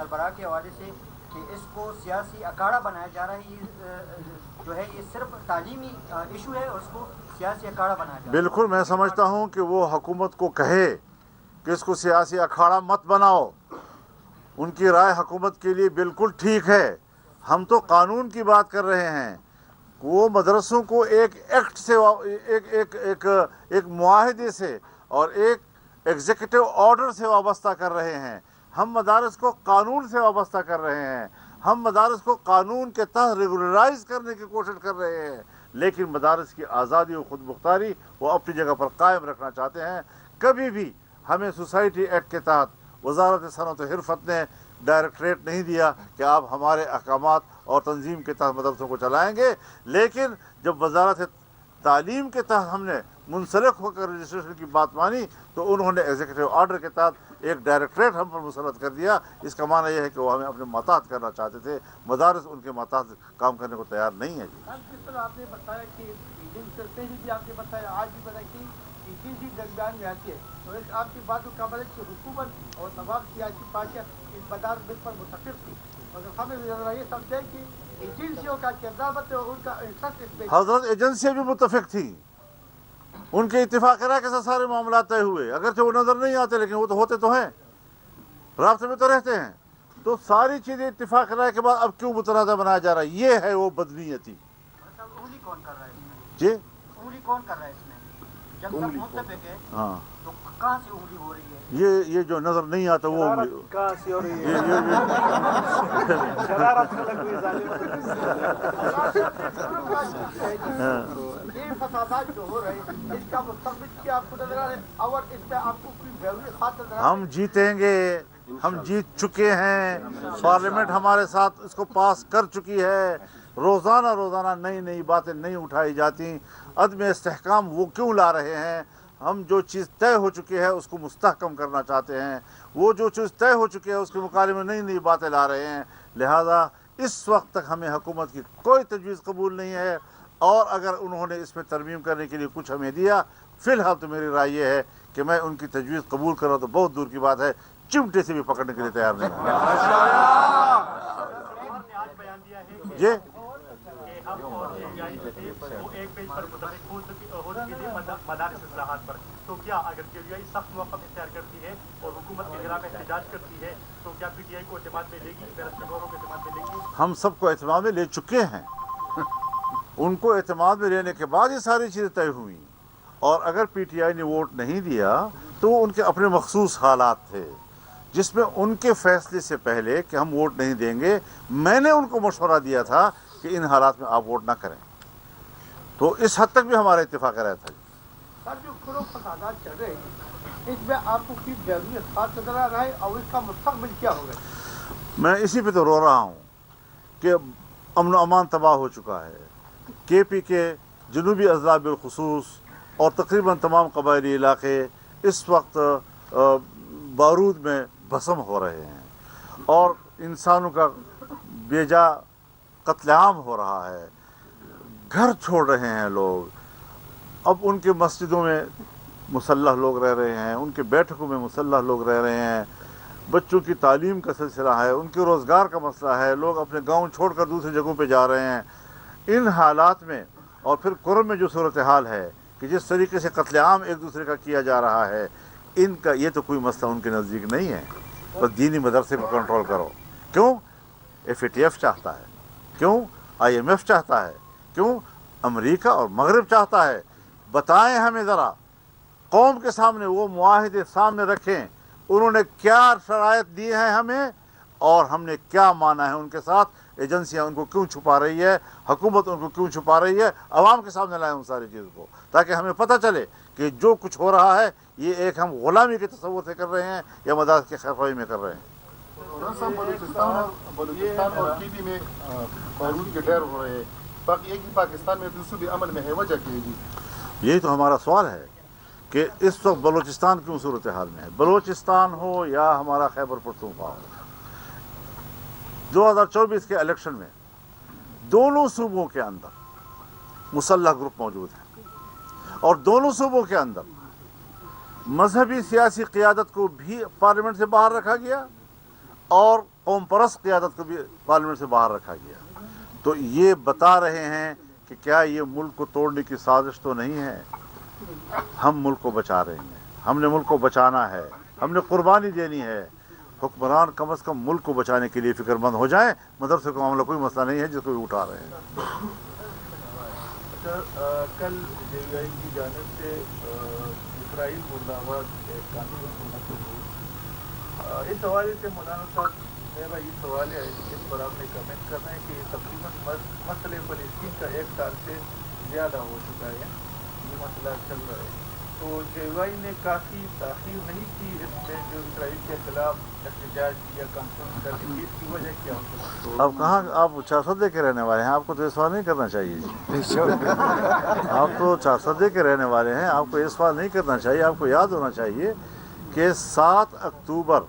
سربراہ کے حوالے سے کہ اس کو سیاسی اکھاڑا بنایا جا رہا ہے، یہ جو ہے یہ صرف تعلیمی ایشو ہے اور اس کو سیاسی اکھاڑا بنایا جا رہا ہے. بالکل میں سمجھتا ہوں کہ وہ حکومت کو کہے کہ اس کو سیاسی اکھاڑا مت بناؤ. ان کی رائے حکومت کے لیے بالکل ٹھیک ہے. ہم تو قانون کی بات کر رہے ہیں. وہ مدرسوں کو ایک ایکٹ سے ایک معاہدے سے اور ایک ایگزیکٹو آرڈر سے وابستہ کر رہے ہیں. ہم مدارس کو قانون سے وابستہ کر رہے ہیں. ہم مدارس کو قانون کے تحت ریگولرائز کرنے کی کوشش کر رہے ہیں. لیکن مدارس کی آزادی و خود مختاری وہ اپنی جگہ پر قائم رکھنا چاہتے ہیں. کبھی بھی ہمیں سوسائٹی ایکٹ کے تحت وزارت صنعت و حرفت نے ڈائریکٹریٹ نہیں دیا کہ آپ ہمارے احکامات اور تنظیم کے تحت مدرسوں کو چلائیں گے. لیکن جب وزارت تعلیم کے تحت ہم نے منسلک ہو کر رجسٹریشن کی بات مانی تو انہوں نے ایگزیکٹو آرڈر کے تحت ایک ڈائریکٹریٹ ہم پر مسلط کر دیا. اس کا معنی یہ ہے کہ وہ ہمیں اپنے ماتحت کرنا چاہتے تھے. مدارس ان کے ماتحت کام کرنے کو تیار نہیں ہے. جس طرح آپ نے بتایا کہ پہلے بھی آپ نے بتایا، آج بھی بتایا کہ ایجنسی درمیان میں آتی ہے، تو ایک آپ کی بات کا مطلب کہ حکومت اور تمام سیاسی پارٹیاں اس مدارس بل پر متفق تھی، اور ہمیں یہ سمجھے کہ ایجنسیوں کا کردار اور ان کا انٹرسٹ اس میں. حضرت ایجنسیاں بھی متفق تھیں. ان کے اتفاق رائے کے ساتھ سارے معاملات طے ہوئے. اگرچہ وہ نظر نہیں آتے لیکن وہ تو ہوتے تو ہیں، رابطے میں تو رہتے ہیں. تو ساری چیزیں اتفاق رائے کے بعد اب کیوں متنازع بنایا جا رہا ہے؟ یہ ہے وہ بدنیتی. انگلی کون کر رہا ہے اس میں؟ جی انگلی کون کر رہا ہے اس میں؟ جب تک متفق ہے ہاں، تو کہاں سے انگلی ہو رہی ہے؟ یہ جو نظر نہیں آتا وہ کہاں سے ہو رہی ہے؟ یہ شرارت خلق ہوئی ظالم. یہ فسادات جو ہو رہے ہیں اس کا مستقبل کیا آپ کو نظر آ رہا ہے، اور اس میں آپ کو کوئی ضروری خاص نظر آ رہا ہے؟ ہم جیتیں گے. ہم جیت چکے ہیں. پارلیمنٹ ہمارے ساتھ اس کو پاس کر چکی ہے. روزانہ نئی نئی باتیں نہیں اٹھائی جاتی. عدم استحکام وہ کیوں لا رہے ہیں؟ ہم جو چیز طے ہو چکی ہے اس کو مستحکم کرنا چاہتے ہیں. وہ جو چیز طے ہو چکی ہے اس کے مقابلے میں نئی نئی باتیں لا رہے ہیں. لہذا اس وقت تک ہمیں حکومت کی کوئی تجویز قبول نہیں ہے. اور اگر انہوں نے اس میں ترمیم کرنے کے لیے کچھ ہمیں دیا، فی الحال تو میری رائے یہ ہے کہ میں ان کی تجویز قبول کروں تو بہت دور کی بات ہے، چمٹے سے بھی پکڑنے کے لیے تیار نہیں ہوں. جی ہم اور وہ ایک پیج پر متفق ہو چکی تھی مدارس اصلاحات پر. تو کیا اگر KVI سخت موقف اختیار کرتی ہے اور حکومت کے خلاف احتجاج کرتی ہے تو کیا PTI کو اعتماد میں لے گی، میرا کو اعتماد میں لے گی؟ ہم سب کو اعتماد میں لے چکے ہیں. ان کو اعتماد میں لینے کے بعد یہ ساری چیزیں طے ہوئیں. اور اگر PTI نے ووٹ نہیں دیا تو ان کے اپنے مخصوص حالات تھے جس میں ان کے فیصلے سے پہلے کہ ہم ووٹ نہیں دیں گے، میں نے ان کو مشورہ دیا تھا کہ ان حالات میں آپ ووٹ نہ کریں. تو اس حد تک بھی ہمارا اتفاق رہا تھا. سر جو کھلو فسادات چل رہے ہیں اس میں آپ کو کی ضروری خاص نظر آ رہا ہے اور اس کا مستقبل کیا ہوگا؟ میں اسی پہ تو رو رہا ہوں کہ امن و امان تباہ ہو چکا ہے. KP کے جنوبی اضلاع بالخصوص اور تقریباً تمام قبائلی علاقے اس وقت بارود میں بھسم ہو رہے ہیں اور انسانوں کا بے جا قتل عام ہو رہا ہے. گھر چھوڑ رہے ہیں لوگ. اب ان کے مسجدوں میں مسلح لوگ رہ رہے ہیں، ان کے بیٹھکوں میں مسلح لوگ رہ رہے ہیں. بچوں کی تعلیم کا سلسلہ ہے، ان کے روزگار کا مسئلہ ہے. لوگ اپنے گاؤں چھوڑ کر دوسری جگہوں پہ جا رہے ہیں. ان حالات میں اور پھر قرب میں جو صورتحال ہے کہ جس طریقے سے قتل عام ایک دوسرے کا کیا جا رہا ہے، ان کا یہ تو کوئی مسئلہ ان کے نزدیک نہیں ہے. بس دینی مدرسے کو کنٹرول کرو. کیوں؟ FATF چاہتا ہے. کیوں؟ IMF چاہتا ہے. کیوں؟ امریکہ اور مغرب چاہتا ہے. بتائیں ہمیں ذرا، قوم کے سامنے وہ معاہدے سامنے رکھیں. انہوں نے کیا شرائط دی ہیں ہمیں اور ہم نے کیا مانا ہے ان کے ساتھ. ایجنسیاں ان کو کیوں چھپا رہی ہے، حکومت ان کو کیوں چھپا رہی ہے. عوام کے سامنے لائیں ان ساری چیزوں کو تاکہ ہمیں پتہ چلے کہ جو کچھ ہو رہا ہے یہ ایک ہم غلامی کے تصور سے کر رہے ہیں یا مدارس کے خیرخواہی میں کر رہے ہیں. بلوچستان اور KP میں بارود کے ڈھیر ہو رہے ہیں، باقی ایک ہی پاکستان میں دوسرے بھی عمل میں ہے، وجہ کیا ہے؟ جی یہی تو ہمارا سوال ہے کہ اس وقت بلوچستان کیوں صورتحال میں ہے. بلوچستان ہو یا ہمارا خیبر پختونخوا ہو، 2024 کے الیکشن میں دونوں صوبوں کے اندر مسلح گروپ موجود ہیں اور دونوں صوبوں کے اندر مذہبی سیاسی قیادت کو بھی پارلیمنٹ سے باہر رکھا گیا और कौम परस्त क़यादत को भी पार्लियामेंट से बाहर रखा गया। तो ये बता रहे हैं कि क्या ये मुल्क को तोड़ने की साजिश तो नहीं है। हम मुल्क को बचा रहे हैं, हमने मुल्क को बचाना है, हमने कुर्बानी देनी है। हुक्मरान कम अज़ कम मुल्क को बचाने के लिए फ़िक्रमंद हो जाएं। मदरसे का मामला कोई मसला नहीं है जिसको भी उठा रहे हैं। कल JUI की जानिब से इसराइल मुर्दाबाद कॉन्फ्रेंस मुनक़िद हुई। इस हवाले से मौलाना साहब मेरा ये सवाल है, इस पर आपने कमेंट करना है कि तकरीबन मसले फ़लस्तीन का 1 साल से ज़्यादा हो चुका है, ये मसला चल रहा है। तो JUI ने काफ़ी ताख़ीर नहीं की इसमें जो इसराइल के खिलाफ एहतजाज या कॉन्फ्रेंस करने की, इसकी वजह क्या हो सकती है? अब कहाँ आप 400 के रहने वाले हैं, आपको तो ये सवाल नहीं करना चाहिए। आप तो 400 के रहने वाले हैं, आपको ये सवाल नहीं करना चाहिए। आपको याद होना चाहिए कि 7 अक्टूबर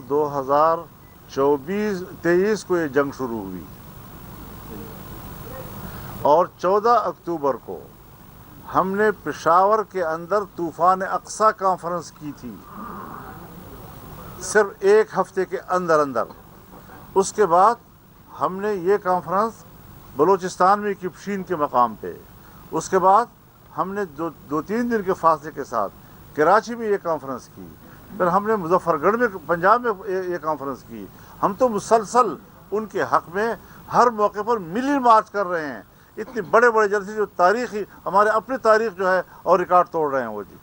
2023 को ये जंग शुरू हुई और 14 अक्टूबर को हमने पेशावर के अंदर तूफ़ान अक्सा कॉन्फ्रेंस की थी, सिर्फ 1 हफ्ते के अंदर। उसके बाद हमने ये कॉन्फ्रेंस बलूचिस्तान में किपशीन के मकाम पे, उसके बाद हमने 2-3 दिन के फासले के साथ कराची में ये कॉन्फ्रेंस की, फिर हमने मुजफ्फरगढ़ में पंजाब में ये कॉन्फ्रेंस की। हम तो मुसलसल उनके हक़ में हर मौके पर मिली मार्च कर रहे हैं। इतने बड़े बड़े जलसे जो तारीख़ी हमारे अपनी तारीख़ जो है और रिकॉर्ड तोड़ रहे हैं वो जी।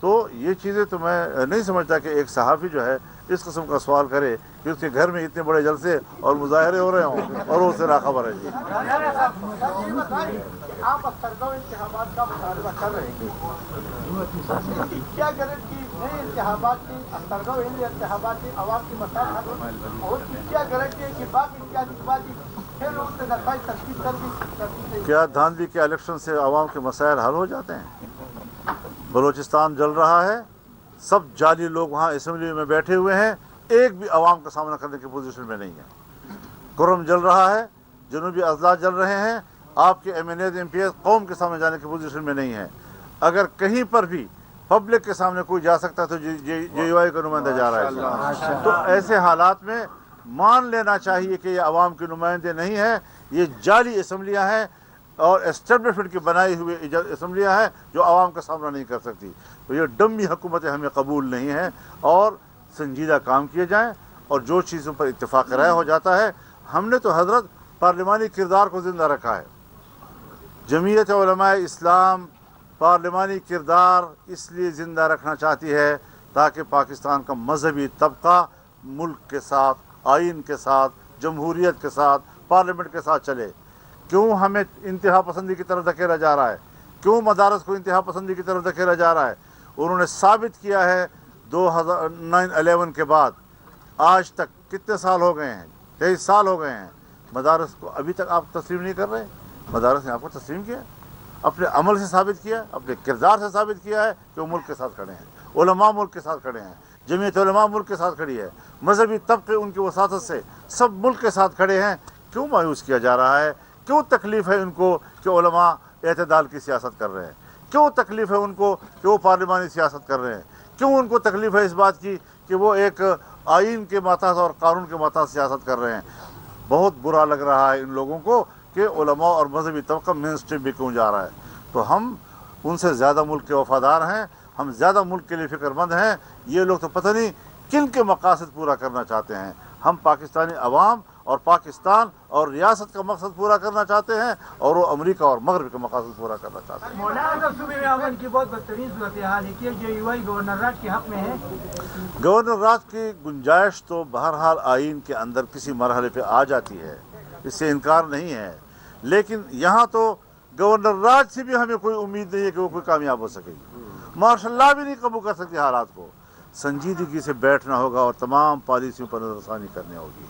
तो ये चीज़ें तो मैं नहीं समझता कि एक सहाफ़ी जो है इस किस्म का सवाल करे कि उसके घर में इतने बड़े जलसे और मुजाहरे हो रहे हों और वो उससे नाखबर है जी। आप सरगर्म इंतखाबात का मुतालबा कर रहे हैं, क्या गारंटी नए इंतखाबात की सरगर्म इंतखाबात की आवाम की मसाइल हल हो, और क्या गारंटी है कि बाकी इंतखाबात फिर उससे नतज तस्दीक कर भी। क्या धांधली के इलेक्शन से आवाम के मसाइल हल हो जाते हैं? बलूचिस्तान जल रहा है, सब जाली लोग वहाँ असम्बली में बैठे हुए हैं, एक भी आवाम का सामना करने की पोजीशन में नहीं है। कुर्रम जल रहा है, जनूबी अजला जल रहे हैं, आपके MNAs MPs कौम के सामने जाने की पोजीशन में नहीं है। अगर कहीं पर भी पब्लिक के सामने कोई जा सकता है तो JUI का नुमाइंदा जा रहा है। तो ऐसे हालात में मान लेना चाहिए कि ये आवाम के नुमाइंदे नहीं हैं, ये जाली असम्बलियाँ हैं और एस्टेब्लिशमेंट की बनाई हुई असम्बलियाँ हैं जो आवाम का सामना नहीं कर सकती। तो ये डम्मी हुकूमतें हमें कबूल नहीं हैं और संजीदा काम किए जाएँ और जो चीज़ों पर इत्तेफाक राय हो जाता है। हमने तो हज़रत पार्लिमानी किरदार को ज़िंदा रखा है। जमीयत उलमाए इस्लाम पार्लिमानी किरदार इसलिए ज़िंदा रखना चाहती है ताकि पाकिस्तान का मजहबी तबका मुल्क के साथ, आइन के साथ, जमहूरियत के साथ, पार्लियामेंट के साथ चले। क्यों हमें इंतहा पसंदी की तरफ धकेला जा रहा है? क्यों मदारस को इंतहा पसंदी की तरफ धकेला जा रहा है? उन्होंने साबित किया है 2009-11 के बाद आज तक कितने साल हो गए हैं, 23 साल हो गए हैं, मदारस को अभी तक आप तस्लीम नहीं कर रहे। मदारस ने आपको तस्लीम किया, अपने अमल से साबित किया, अपने किरदार से साबित किया है कि वो मुल्क के साथ खड़े हैं, उलमा मुल्क के साथ खड़े हैं, जमीयत उलमा मुल्क के साथ खड़ी है, मजहबी तबके उनकी वसातत से सब मुल्क के साथ खड़े हैं। क्यों मायूस किया जा रहा है? क्यों तकलीफ़ है उनको कि उलमा एतदाल की सियासत कर रहे हैं? क्यों तकलीफ़ है उनको कि वो पार्लिमानी सियासत कर रहे हैं? क्यों उनको तकलीफ़ है इस बात की कि वो एक आइन के मातहत और कानून के मातहत सियासत कर रहे हैं? बहुत बुरा लग रहा है इन लोगों को कि उलमा और मजहबी तबका मेन स्ट्रीम भी क्यों जा रहा है। तो हम उनसे ज़्यादा मुल्क के वफादार हैं, हम ज़्यादा मुल्क के लिए फ़िक्रमंद हैं। ये लोग तो पता नहीं किन के मकासद पूरा करना चाहते हैं। हम पाकिस्तानी अवाम और पाकिस्तान और रियासत का मकसद पूरा करना चाहते हैं और वो अमेरिका और मगरब का मकसद पूरा करना चाहते हैं। मौलाना सूबे में अमन की बहुत बदतरीन सूरत हाल है कि JUI गवर्नर राज के हक़ में है। गवर्नर राज की गुंजाइश तो बहरहाल आइन के अंदर किसी मरहले पे आ जाती है, इससे इनकार नहीं है, लेकिन यहाँ तो गवर्नर राज से भी हमें कोई उम्मीद नहीं है कि वो कोई कामयाब हो सकेगी। मार्शल लॉ भी नहीं कबूल कर सकती हालात को। संजीदगी से बैठना होगा और तमाम पॉलिसियों पर नज़रसानी करनी होगी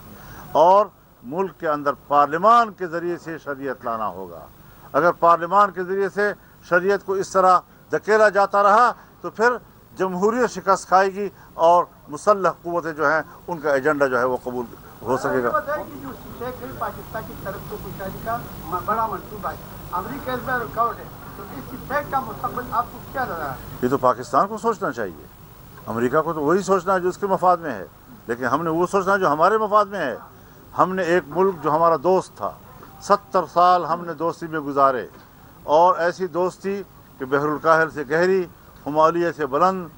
और मुल्क के अंदर पार्लिमान के ज़रिए से शरीयत लाना होगा। अगर पार्लिमान के ज़रिए से शरीयत को इस तरह धकेला जाता रहा तो फिर जमहूरियत शिकस्त खाएगी और मुसल्लह क़ुव्वतें जो हैं उनका एजेंडा जो है वो कबूल हो सकेगा। पाकिस्तान की तरफ से कुशादी का बड़ा मंसूबा है, अमेरिका इसमें रुकावट है, तो इस पैक का मुस्तकबिल आपको क्या लग रहा है? ये तो पाकिस्तान को सोचना चाहिए। अमेरिका को तो वही सोचना है जो उसके मफाद में है, लेकिन हमने वो सोचना है जो हमारे मफाद में है। हमने एक मुल्क जो हमारा दोस्त था, 70 साल हमने दोस्ती में गुजारे, और ऐसी दोस्ती कि बहरुल काहिर से गहरी, हिमालय से बुलंद,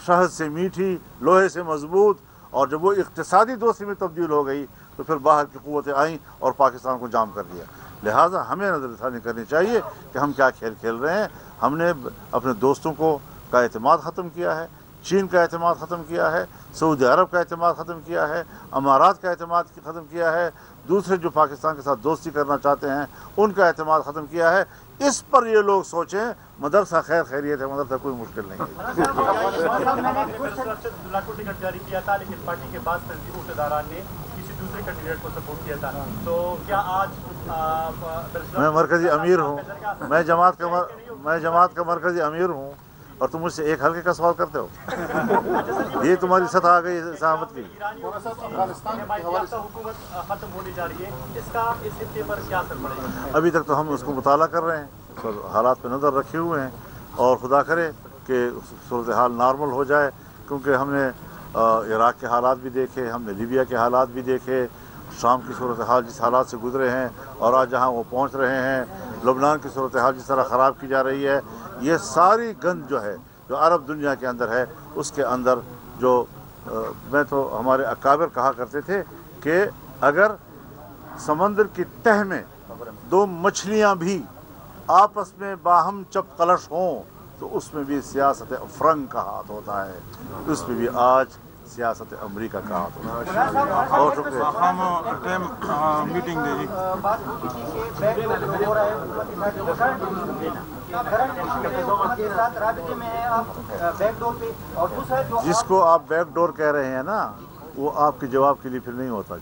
शहद से मीठी, लोहे से मजबूत, और जब वो इक़्तिसादी दोस्ती में तब्दील हो गई तो फिर बाहर की क़ुव्वतें आईं और पाकिस्तान को जाम कर दिया। लिहाजा हमें नज़रसानी करनी चाहिए कि हम क्या खेल खेल रहे हैं। हमने अपने दोस्तों का एतमाद ख़त्म किया है, चीन का एतमाद ख़त्म किया है, सऊदी अरब का एतमाद ख़त्म किया है, अमारात का एतमाद ख़त्म किया है, दूसरे जो पाकिस्तान के साथ दोस्ती करना चाहते हैं उनका एतमाद ख़त्म किया है। इस पर ये लोग सोचें, मदरसा खैर खैरियत है, मदरसा कोई मुश्किल नहीं है। लाखों टिकट जारी किया था, लेकिन पार्टी के बाद तंजीमुदारान ने किसी दूसरे कैंडिडेट को सपोर्ट किया था। तो क्या आज मैं मरकजी अमीर हूँ, मैं जमात का मरकजी अमीर हूँ, और तुम मुझसे एक हल्के का सवाल करते हो? ये तुम्हारी सतह आ गई सहमत की। हुकूमत खत्म होने जा रही है, इसका इस हिस्से पर क्या असर पड़ेगा? अभी तक तो हम उसको मुताला कर रहे हैं, तो हालात पे नज़र रखे हुए हैं, और खुदा करे कि सूरत हाल नॉर्मल हो जाए, क्योंकि हमने इराक़ के हालात भी देखे, हमने लीबिया के हालात भी देखे, शाम की सूरत हाल जिस हालात से गुजरे हैं और आज जहाँ वो पहुँच रहे हैं, लबनान की सूरत हाल जिस तरह ख़राब की जा रही है, ये सारी गंद जो है जो अरब दुनिया के अंदर है, उसके अंदर जो मैं तो हमारे अकाबिर कहा करते थे कि अगर समंदर की तह में दो मछलियाँ भी आपस में बाहम चपकलश हों तो उसमें भी सियासत अफरंग का हाथ होता है, उसमें भी आज सियासत अमरीका का हाथ होता है। बहुत शुक्रिया। मीटिंग बात होती थी कि बैक हो रहा है हुकूमत के साथ राबिते में है आप बैकडोर पे, और दूसरा जो जिसको आप बैकडोर कह रहे हैं ना, वो आपके जवाब के लिए फिर नहीं होता।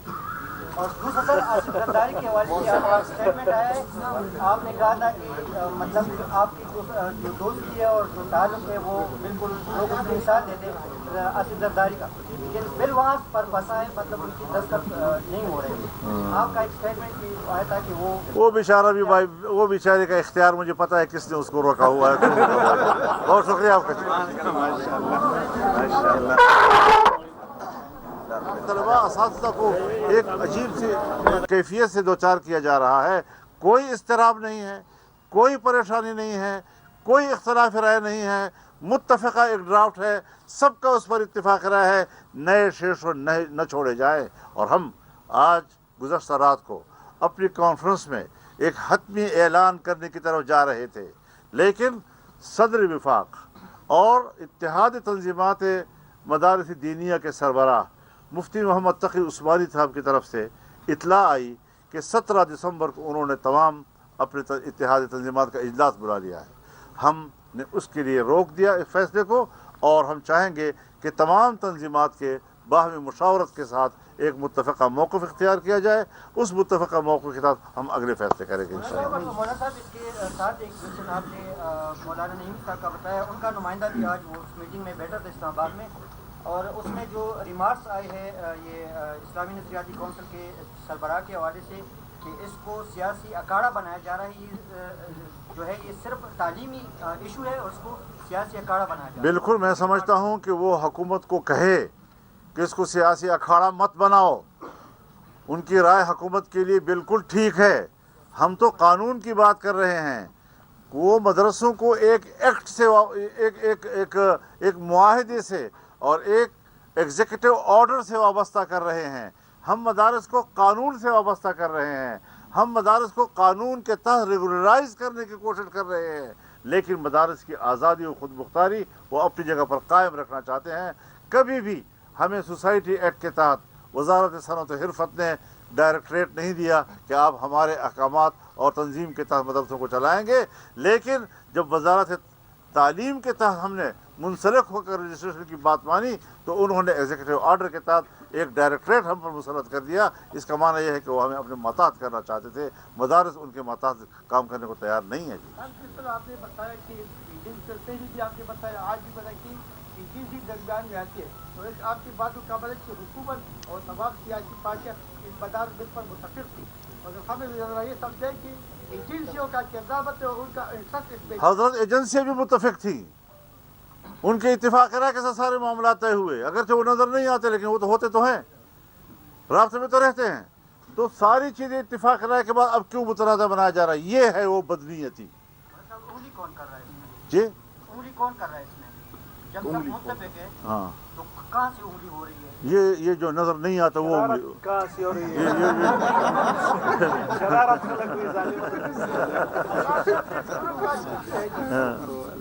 और दूसरा सर आसिफ जरदारी के हवाले से आपका स्टेटमेंट आया है, आपने कहा था कि मतलब आपकी जो दोस्ती है और जो ताल्लुक है वो बिल्कुल लोगों के साथ देते आसिफ जरदारी का, लेकिन बिल वहाँ पर फंसा है, मतलब उनकी दस्तखत नहीं हो रहे। आपका एक स्टेटमेंट भी आया था कि वो बेचारा भी भाई, वो बेचारे का इख्तियार मुझे पता है किसने उसको रोका हुआ है। बहुत शुक्रिया आपका। तलबा असातिज़ा को एक अजीब सी कैफियत से दो चार किया जा रहा है। कोई इस्तिराब नहीं है, कोई परेशानी नहीं है, कोई इख्तिलाफ राय नहीं है, मुत्तफ़क़ा एक ड्राफ्ट है, सबका उस पर इत्तिफाक़ राय है, नए शेष न छोड़े जाए। और हम आज गुज़श्ता रात को अपनी कॉन्फ्रेंस में एक हतमी ऐलान करने की तरफ जा रहे थे, लेकिन सदर वफाक और इत्तेहाद तंजीमात मदारिस दीनिया के सरबराह मुफ्ती मोहम्मद तकी उस्मानी साहब की तरफ से इतला आई कि 17 दिसंबर को उन्होंने तमाम अपने इत्तेहादी तंजीमात का इजलास बुला लिया है। हमने उसके लिए रोक दिया इस फैसले को, और हम चाहेंगे कि तमाम तंजीमात के बाहमी मुशावरत के साथ एक मुत्तफ़क़ा मौक़िफ़ इख्तियार किया जाए। उस मुत्तफ़क़ा मौक़िफ़ के साथ हम अगले फैसले करेंगे इंशाअल्लाह। मौलाना साहब इसके साथ एक क्वेश्चन आपने मौलाना नईम साहब का बताया, उनका नुमाइंदा भी आज वो उस मीटिंग में बैठा था इस्लामाबाद में, और उसमें जो रिमार्क्स आए हैं ये इस्लामी नज़रियाती कौंसिल के सरबराह के हवाले से कि इसको सियासी अखाड़ा बनाया जा रहा है, ये जो है ये सिर्फ तालीमी इशू है और उसको सियासी अखाड़ा बनाया जा रहा है। बिल्कुल, मैं समझता हूँ कि वो हुकूमत को कहे कि इसको सियासी अखाड़ा मत बनाओ, उनकी राय हुकूमत के लिए बिल्कुल ठीक है। हम तो कानून की बात कर रहे हैं, वो मदरसों को एक एक्ट से एक मुआहदे से और एक एग्जीक्यूटिव ऑर्डर से वाबस्ता कर रहे हैं। हम मदारस को कानून से वाबस्ता कर रहे हैं, हम मदारस को कानून के तहत रेगुलराइज करने की कोशिश कर रहे हैं, लेकिन मदारस की आज़ादी और ख़ुद मुख्तारी वो अपनी जगह पर कायम रखना चाहते हैं। कभी भी हमें सोसाइटी एक्ट के तहत वज़ारत सनअत व हिरफत ने डायरेक्टरेट नहीं दिया कि आप हमारे अहकामात और तंजीम के तहत मदरसों को चलाएँगे, लेकिन जब वज़ारत तालीम के तहत हमने मुंसलिक होकर रजिस्ट्रेशन की बात मानी तो उन्होंने एग्जीक्यूटिव ऑर्डर के तहत एक डायरेक्टरेट हम पर मुसलत कर दिया। इसका माना यह है कि वो हमें अपने मताहत करना चाहते थे, मदारस उनके मताहत काम करने को तैयार नहीं है। जिस तरह आपने बताया कि ईद से पहले भी आपने बताया, आज भी बताया कि ईद ही दरमियान में आती है, तो इस आपकी बात का मतलब कि हुकूमत और तमाम सियासी पार्टियाँ इस मदार बिल पर मुतफिक थी, और हमें ये समझे कि एजेंसियों का किरदार और उनका इंटरेस्ट इसमें। हजरत एजेंसियाँ भी मुतफिक थी, उनके इत्तेफाक राय के साथ सारे मामला तय हुए, अगरचे वो नज़र नहीं आते लेकिन वो तो होते तो हैं, राब्ते में तो रहते हैं। तो सारी चीज़ें इत्तेफाक राय के बाद अब क्यों मुतनाज़ा बनाया जा रहा है? ये है वो बदनीयती। उंगली कौन कर रहा है इसमें? जी उंगली कौन कर रहा है इसमें? जब सब मुत्तफिक है हाँ, तो कहाँ से उंगली हो रही है? ये जो नज़र नहीं आता वो कहाँ से हो रही है? ये शरारत में लगी जालिम।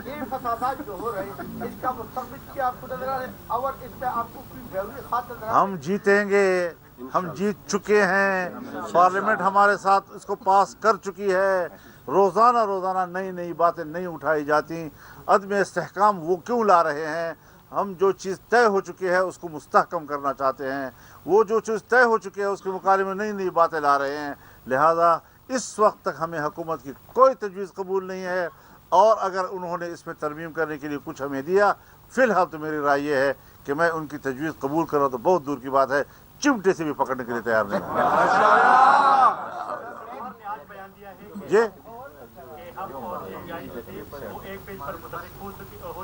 ये फसादात जो हो रहे हैं इसका मुस्तक़बिल क्या आपको नजर आ रहा है और इस पे आपको कोई जरूरी खास नजर आ रहा है? हम जीतेंगे, हम जीत चुके हैं, पार्लियामेंट हमारे साथ इसको पास कर चुकी है। रोज़ाना रोज़ाना नई नई बातें नहीं उठाई जाती, अदम इस्तेहकाम वो क्यों ला रहे हैं? हम जो चीज़ तय हो चुकी है उसको मुस्तहकम करना चाहते हैं, वो जो चीज़ तय हो चुकी है उसके मुकाबले में नई नई बातें ला रहे हैं। लिहाजा इस वक्त तक हमें हुकूमत की कोई तजवीज़ कबूल नहीं है, और अगर उन्होंने इसमें तरमीम करने के लिए कुछ हमें दिया, फ़िलहाल तो मेरी राय ये है कि मैं उनकी तजवीज़ कबूल करूँ तो बहुत दूर की बात है, चिमटे से भी पकड़ने के लिए तैयार नहीं हूँ। ने आज बयान दिया है जी कि हम और CPI थे वो एक पेज पर मुतफिक हो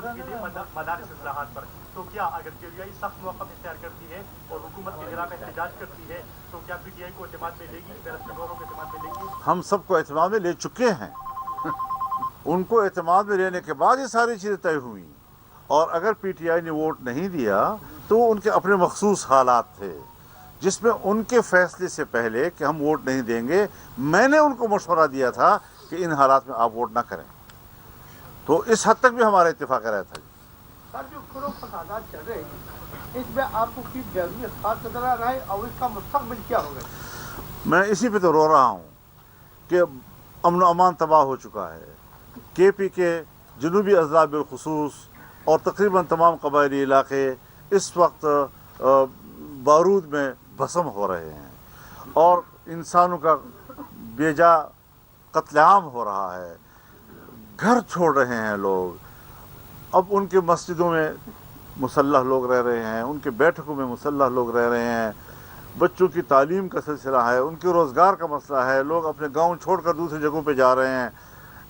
चुकी थी मदारिस इस्लाहात पर। तो क्या अगर PTI सख्त मौक़िफ़ इख्तियार करती है और हुकूमत के खिलाफ एहतजाज करती है तो क्या PTI को एतमाद में लेगी, बेरस्टगोरों को एतमाद में लेगी? हम सबको एतमाद में ले चुके हैं। उनको एतमाद में लेने के बाद ये सारी चीज़ें तय हुई, और अगर PTI ने वोट नहीं दिया तो उनके अपने मखसूस हालात थे जिसमें उनके फैसले से पहले कि हम वोट नहीं देंगे, मैंने उनको मशवरा दिया था कि इन हालात में आप वोट ना करें। तो इस हद तक भी हमारा इत्तेफाक रहा था। सर जो खुरो फसादात चल रहे हैं इसमें आपको की जरूरी खास नजर आ रहा है और इसका मुस्तक़बिल क्या होगा? मैं इसी पे तो रो रहा हूँ कि अमन अमान तबाह हो चुका है। KP के जनूबी अज़ला बिलखुसूस और तकरीबन तमाम कबायली इलाके इस वक्त बारूद में भस्म हो रहे हैं और इंसानों का बेजा कत्लेआम हो रहा है, घर छोड़ रहे हैं लोग। अब उनके मस्जिदों में मुसल्लह लोग रह रहे हैं, उनके बैठकों में मुसल्लह लोग रह रहे हैं, बच्चों की तालीम का सिलसिला है, उनके रोज़गार का मसला है, लोग अपने गांव छोड़कर दूसरी जगहों पे जा रहे हैं।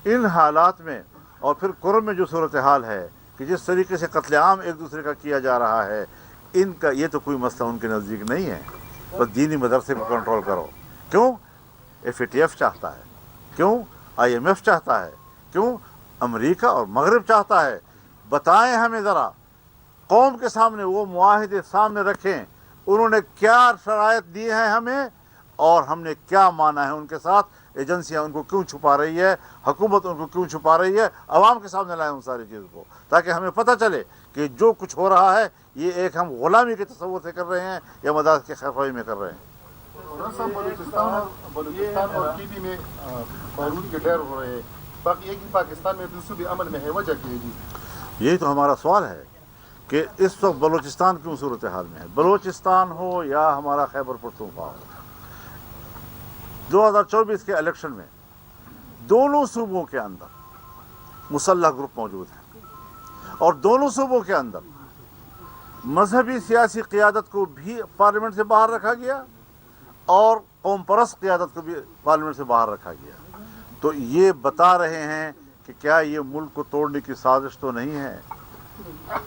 इन हालात में और फिर कुर्ब में जो सूरत हाल है कि जिस तरीके से कत्लेआम एक दूसरे का किया जा रहा है, इनका ये तो कोई मसला उनके नज़दीक नहीं है। बस दीनी मदरसे को कंट्रोल करो। क्यों FATF चाहता है, क्यों IMF चाहता है, क्यों अमेरिका और मगरिब चाहता है? बताएं हमें ज़रा, कौम के सामने वो मुआहिदे सामने रखें, उन्होंने क्या शराइत दी हैं हमें और हमने क्या माना है उनके साथ। एजेंसियां उनको क्यों छुपा रही है, हुकूमत उनको क्यों छुपा रही है? आवाम के सामने लाएं उन सारी चीज़ को, ताकि हमें पता चले कि जो कुछ हो रहा है ये एक हम ग़ुलामी के तस्वुर से कर रहे हैं या मदाद के खैरख्वाही में कर रहे हैं। बलूचिस्तान और KP में बारूद के ढेर हो रहे हैं, बाकी एक ही पाकिस्तान में दूसरों भी अमल में है, वजह क्या है जी? यही तो हमारा सवाल है कि इस वक्त बलूचिस्तान क्यों सूरत हाल में है। बलूचिस्तान हो या हमारा खैबर पख्तूनख्वा हो, 2024 के इलेक्शन में दोनों सूबों के अंदर मुसल्लह ग्रुप मौजूद हैं और दोनों सूबों के अंदर मजहबी सियासी क़ियादत को भी पार्लियामेंट से बाहर रखा गया और कौम परस्त क़ियादत को भी पार्लियामेंट से बाहर रखा गया। तो ये बता रहे हैं कि क्या ये मुल्क को तोड़ने की साजिश तो नहीं है?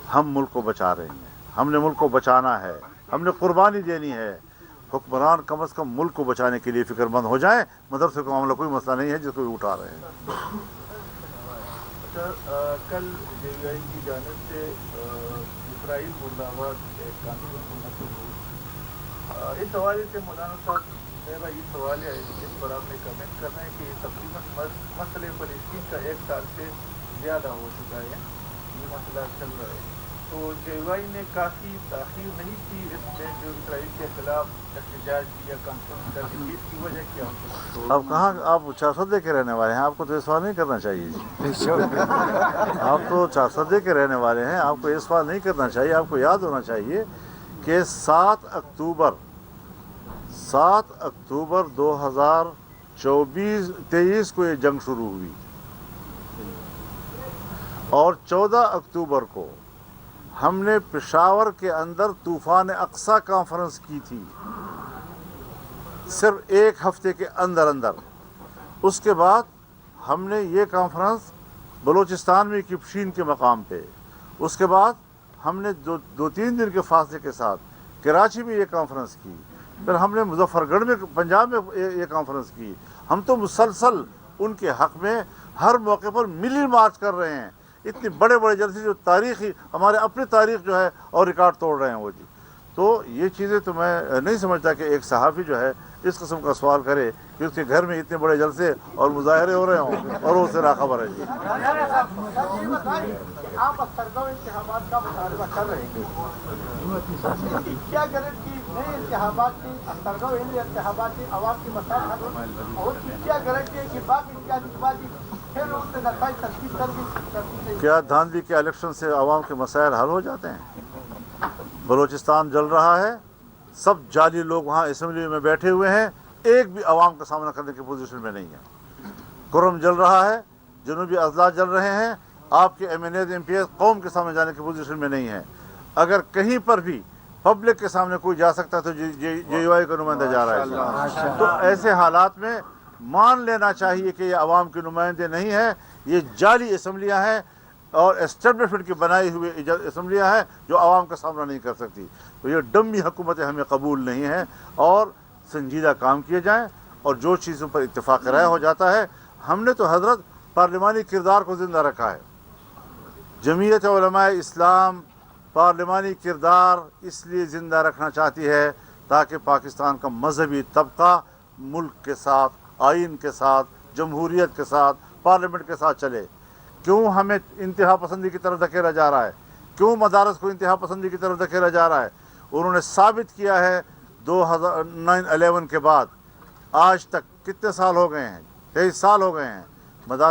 हम मुल्क को बचा रहे हैं, हमने मुल्क को बचाना है, हमने कुर्बानी देनी है। हुक्मरान कम अज़ कम मुल्क को बचाने के लिए फ़िक्रमंद हो जाएं। मदरसे का मामला कोई मसला नहीं है जिसको भी उठा रहे हैं। अच्छा, कल JUI की जानिब से इसराइल मुर्दाबाद एक कॉन्फ्रेंस मुनक़िद हुई। इस हवाले से मौलाना साहब मेरा ये सवाल है, इस पर आपने कमेंट करना है कि तकरीबन मसले फ़लस्तीन का 1 साल से ज़्यादा हो चुका है, ये मसला चल रहा है। तो JUI ने काफ़ी ताख़ीर नहीं की इसमें जो इसराइल के खिलाफ एहतजाज किया कॉन्फ्रेंस करने की, इसकी वजह क्या हो सकती है? अब कहाँ आप 400 के रहने वाले हैं, आपको तो ये सवाल नहीं करना चाहिए जी। आप तो 400 के रहने वाले हैं, आपको ये सवाल नहीं करना चाहिए। आपको याद होना चाहिए कि 7 अक्टूबर 2023 को ये जंग शुरू हुई और 14 अक्टूबर को हमने पेशावर के अंदर तूफ़ान अक्सा कॉन्फ्रेंस की थी, सिर्फ 1 हफ्ते के अंदर अंदर। उसके बाद हमने ये कॉन्फ्रेंस बलूचिस्तान में किपशीन के मकाम पे उसके बाद हमने दो तीन दिन के फासले के साथ कराची में ये कॉन्फ्रेंस की, फिर हमने मुजफ्फरगढ़ में पंजाब में ये कॉन्फ्रेंस की। हम तो मुसलसल उनके हक़ में हर मौके पर मिली मार्च कर रहे हैं। इतने बड़े बड़े जलसे जो तारीख़ी हमारे अपनी तारीख़ जो है और रिकॉर्ड तोड़ रहे हैं वो जी। तो ये चीज़ें तो मैं नहीं समझता कि एक सहाफ़ी जो है इस किस्म का सवाल करे कि उसके घर में इतने बड़े जलसे और मुजाहरे हो रहे हों और वो उससे नाखबर है जी। आप असरगो इंतखाबात का मुतालबा कर रहे हैं, क्या गारंटी नए इंतखाबात की असरगो इंतखाबात की आवाम की मसाइल हल हो, और क्या गारंटी है कि बाकी इंतखाबात फिर उससे नतज तस्कीब कर क्या धांधली के इलेक्शन से आवाम के मसाइल हल हो जाते हैं? बलूचिस्तान जल रहा है, सब जाली लोग वहाँ असम्बली में बैठे हुए हैं, एक भी आवाम का सामना करने की पोजीशन में नहीं है। कुरम जल रहा है, जनूबी अजला जल रहे हैं, आपके MNAs MPs कौम के सामने जाने की पोजीशन में नहीं है। अगर कहीं पर भी पब्लिक के सामने कोई जा सकता है तो JUI का नुमाइंदा जा रहा है। तो ऐसे हालात में मान लेना चाहिए कि ये आवाम के नुमाइंदे नहीं हैं, ये जाली असम्बलियाँ हैं और एस्टेब्लिशमेंट की बनाई हुई असम्बलियाँ हैं जो आवाम का सामना नहीं कर सकती। तो ये डमी हुकूमतें हमें कबूल नहीं हैं और संजीदा काम किए जाएँ और जो चीज़ों पर इत्तेफाक राय हो जाता है। हमने तो हज़रत पार्लिमानी किरदार को ज़िंदा रखा है। जमीयत उलमाए इस्लाम पार्लिमानी किरदार इसलिए ज़िंदा रखना चाहती है ताकि पाकिस्तान का मजहबी तबका मुल्क के साथ, आइन के साथ, जमहूरियत के साथ, पार्लियामेंट के साथ चले। क्यों हमें इंतहा पसंदी की तरफ धकेला जा रहा है? क्यों मदारस को इंतहा पसंदी की तरफ धकेला जा रहा है? उन्होंने साबित किया है 2009-11 के बाद आज तक कितने साल हो गए हैं? 23 साल हो गए हैं। मदारस